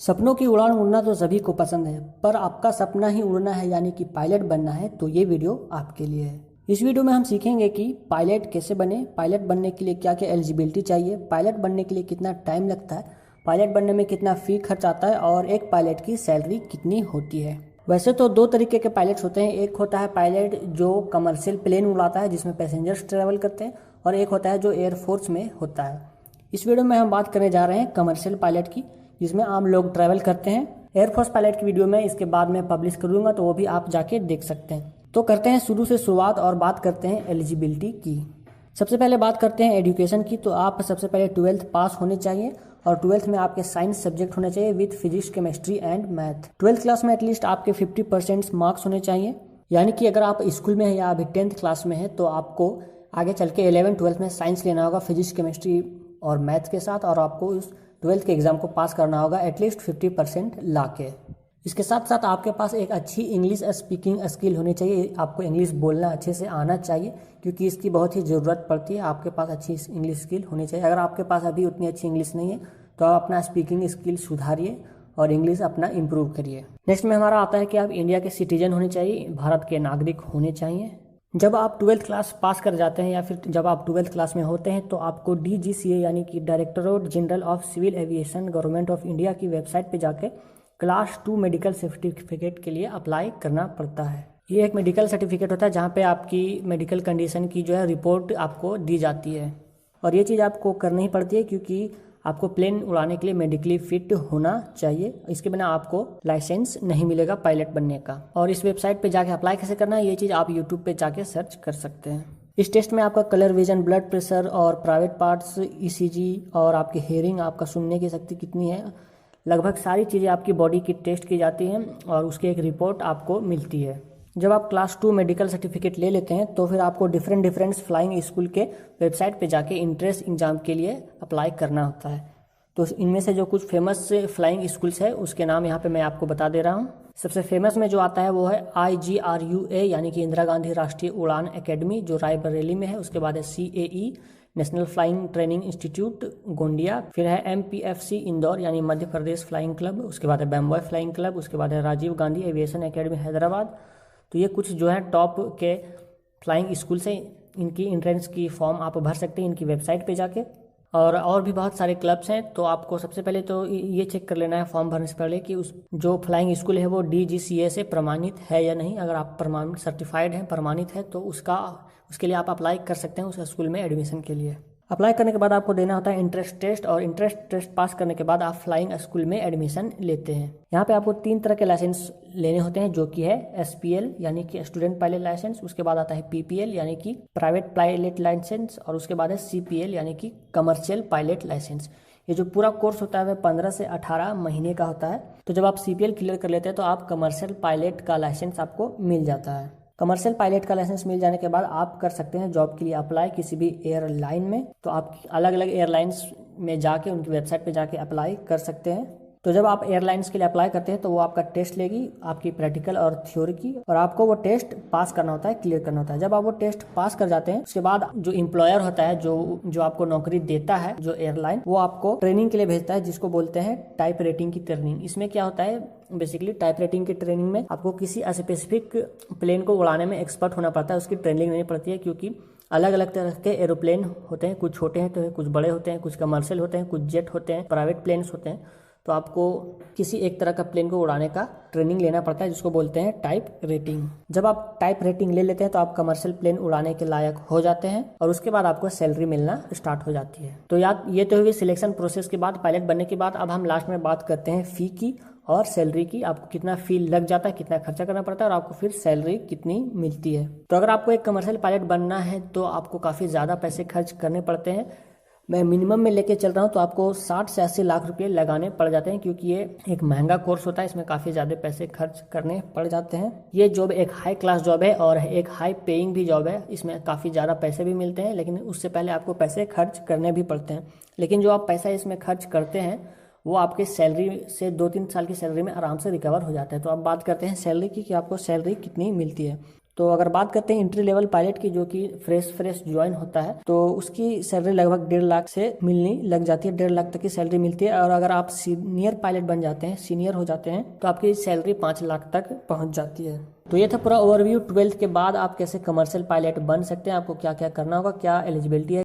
सपनों की उड़ान उड़ना तो सभी को पसंद है, पर आपका सपना ही उड़ना है यानी कि पायलट बनना है तो ये वीडियो आपके लिए है। इस वीडियो में हम सीखेंगे कि पायलट कैसे बने, पायलट बनने के लिए क्या क्या एलिजिबिलिटी चाहिए, पायलट बनने के लिए कितना टाइम लगता है, पायलट बनने में कितना फ़ी खर्च आता है और एक पायलट की सैलरी कितनी होती है। वैसे तो दो तरीके के पायलट्स होते हैं, एक होता है पायलट जो कमर्शियल प्लेन उड़ाता है जिसमें पैसेंजर्स ट्रैवल करते हैं, और एक होता है जो एयरफोर्स में होता है। इस वीडियो में हम बात करने जा रहे हैं कमर्शियल पायलट की, जिसमें आम लोग ट्रैवल करते हैं। एयरफोर्स पायलट की वीडियो में इसके बाद में पब्लिश कर दूंगा, तो वो भी आप जाके देख सकते हैं। तो करते हैं शुरू से शुरुआत और बात करते हैं एलिजिबिलिटी की। सबसे पहले बात करते हैं एजुकेशन की। तो आप सबसे पहले 12th पास होने चाहिए और 12th में आपके साइंस सब्जेक्ट होने चाहिए with physics, chemistry and math. 12th class में एटलीस्ट आपके 50% मार्क्स होने चाहिए, यानी कि अगर आप स्कूल में हैं या अभी 10th क्लास में हैं तो आपको आगे चल के 11th 12th में साइंस लेना होगा फिजिक्स, केमिस्ट्री और मैथ के साथ, और आपको उस 12th के एग्ज़ाम को पास करना होगा एटलीस्ट 50% ला के। इसके साथ साथ आपके पास एक अच्छी इंग्लिश स्पीकिंग स्किल होनी चाहिए, आपको इंग्लिश बोलना अच्छे से आना चाहिए क्योंकि इसकी बहुत ही ज़रूरत पड़ती है। आपके पास अच्छी इंग्लिश स्किल होनी चाहिए। अगर आपके पास अभी उतनी अच्छी इंग्लिश नहीं है तो आप अपना स्पीकिंग स्किल सुधारिए और इंग्लिश अपना इम्प्रूव करिए। नेक्स्ट में हमारा आता है कि आप इंडिया के सिटीजन होने चाहिए, भारत के नागरिक होने चाहिए। जब आप 12th क्लास पास कर जाते हैं या फिर जब आप 12th क्लास में होते हैं तो आपको DGCA यानी कि directorate general of civil aviation government of India की वेबसाइट पे जाके क्लास 2 मेडिकल सर्टिफिकेट के लिए अप्लाई करना पड़ता है। ये एक मेडिकल सर्टिफिकेट होता है जहाँ पे आपकी मेडिकल कंडीशन की जो है रिपोर्ट आपको दी जाती है, और ये चीज़ आपको करनी ही पड़ती है क्योंकि आपको प्लेन उड़ाने के लिए मेडिकली फिट होना चाहिए। इसके बिना आपको लाइसेंस नहीं मिलेगा पायलट बनने का। और इस वेबसाइट पे जाके अप्लाई कैसे करना है ये चीज़ आप यूट्यूब पे जाके सर्च कर सकते हैं। इस टेस्ट में आपका कलर विजन, ब्लड प्रेशर और प्राइवेट पार्ट्स, ECG और आपकी हेयरिंग, आपका सुनने की शक्ति कितनी है, लगभग सारी चीज़ें आपकी बॉडी की टेस्ट की जाती हैं और उसकी एक रिपोर्ट आपको मिलती है। जब आप क्लास 2 मेडिकल सर्टिफिकेट ले लेते हैं तो फिर आपको डिफरेंट फ्लाइंग स्कूल के वेबसाइट पे जाके इंट्रेंस एग्जाम के लिए अप्लाई करना होता है। तो इनमें से जो कुछ फेमस फ्लाइंग स्कूल्स है उसके नाम यहाँ पे मैं आपको बता दे रहा हूँ। सबसे फेमस में जो आता है वो है IGRUA यानी कि इंदिरा गांधी राष्ट्रीय उड़ान एकेडमी, जो रायबरेली में है। उसके बाद है CAE national flying training institute Gondia, फिर है MPFC इंदौर यानी मध्य प्रदेश फ्लाइंग क्लब, उसके बाद है बैम्बॉय फ्लाइंग क्लब, उसके बाद है राजीव गांधी एविएशन एकेडमी हैदराबाद। तो ये कुछ जो है टॉप के फ्लाइंग स्कूल से, इनकी एंट्रेंस की फॉर्म आप भर सकते हैं इनकी वेबसाइट पे जाके। और भी बहुत सारे क्लब्स हैं। तो आपको सबसे पहले तो ये चेक कर लेना है फॉर्म भरने से पहले कि उस जो फ्लाइंग स्कूल है वो DGCA से प्रमाणित है या नहीं। अगर आप प्रमाणित सर्टिफाइड है, प्रमाणित है, तो उसके लिए आप अप्लाई कर सकते हैं उस स्कूल में एडमिशन के लिए। अप्लाई करने के बाद आपको देना होता है इंट्रेंस टेस्ट, और इंट्रेंस टेस्ट पास करने के बाद आप फ्लाइंग स्कूल में एडमिशन लेते हैं। यहाँ पे आपको 3 तरह के लाइसेंस लेने होते हैं, जो कि है SPL यानी कि स्टूडेंट पायलट लाइसेंस, उसके बाद आता है PPL यानी कि प्राइवेट पायलट लाइसेंस, और उसके बाद है CPL यानी कि कमर्शियल पायलट लाइसेंस। ये जो पूरा कोर्स होता है वह 15 से 18 महीने का होता है। तो जब आप CPL क्लियर कर लेते हैं तो आप कमर्शियल पायलट का लाइसेंस आपको मिल जाता है। कमर्शियल पायलट का लाइसेंस मिल जाने के बाद आप कर सकते हैं जॉब के लिए अप्लाई किसी भी एयरलाइन में। तो आप अलग अलग एयरलाइंस में जाके उनकी वेबसाइट पे जाके अप्लाई कर सकते हैं। तो जब आप एयरलाइंस के लिए अप्लाई करते हैं तो वो आपका टेस्ट लेगी, आपकी प्रैक्टिकल और थ्योरी की, और आपको वो टेस्ट पास करना होता है, क्लियर करना होता है। जब आप वो टेस्ट पास कर जाते हैं उसके बाद जो एम्प्लॉयर होता है, जो आपको नौकरी देता है, जो एयरलाइन, वो आपको ट्रेनिंग के लिए भेजता है जिसको बोलते हैं टाइप रेटिंग की ट्रेनिंग। इसमें क्या होता है, बेसिकली टाइप रेटिंग की ट्रेनिंग में आपको किसी स्पेसिफिक प्लेन को उड़ाने में एक्सपर्ट होना पड़ता है, उसकी ट्रेनिंग नहीं पड़ती है क्योंकि अलग अलग तरह के एरोप्लेन होते हैं, कुछ छोटे हैं तो कुछ बड़े होते हैं, कुछ कमर्शियल होते हैं, कुछ जेट होते हैं, प्राइवेट प्लेन्स होते हैं। तो आपको किसी एक तरह का प्लेन को उड़ाने का ट्रेनिंग लेना पड़ता है जिसको बोलते हैं टाइप रेटिंग। जब आप टाइप रेटिंग ले लेते हैं तो आप कमर्शियल प्लेन उड़ाने के लायक हो जाते हैं और उसके बाद आपको सैलरी मिलना स्टार्ट हो जाती है। तो ये तो हुई सिलेक्शन प्रोसेस के बाद, पायलट बनने के बाद। अब हम लास्ट में बात करते हैं फ़ी की और सैलरी की। आपको कितना फी लग जाता है, कितना खर्चा करना पड़ता है और आपको फिर सैलरी कितनी मिलती है। तो अगर आपको एक कमर्शियल पायलट बनना है तो आपको काफ़ी ज़्यादा पैसे खर्च करने पड़ते हैं। मैं मिनिमम में लेके चल रहा हूँ तो आपको 60 से 80 लाख रुपए लगाने पड़ जाते हैं क्योंकि ये एक महंगा कोर्स होता है, इसमें काफ़ी ज़्यादा पैसे खर्च करने पड़ जाते हैं। ये जॉब एक हाई क्लास जॉब है और एक हाई पेइंग भी जॉब है। इसमें काफ़ी ज़्यादा पैसे भी मिलते हैं, लेकिन उससे पहले आपको पैसे खर्च करने भी पड़ते हैं। लेकिन जो आप पैसा इसमें खर्च करते हैं वो आपके सैलरी से 2-3 साल की सैलरी में आराम से रिकवर हो जाता है। तो अब बात करते हैं सैलरी की कि आपको सैलरी कितनी मिलती है। तो अगर बात करते हैं एंट्री लेवल पायलट की, जो कि फ्रेश ज्वाइन होता है, तो उसकी सैलरी लगभग 1.5 लाख से मिलनी लग जाती है। 1.5 लाख तक की सैलरी मिलती है। और अगर आप सीनियर पायलट बन जाते हैं, सीनियर हो जाते हैं, तो आपकी सैलरी 5 लाख तक पहुंच जाती है। तो ये था पूरा ओवरव्यू। 12th के बाद आप कैसे कमर्शियल पायलट बन सकते हैं, आपको क्या क्या करना होगा, क्या एलिजिबिलिटी है।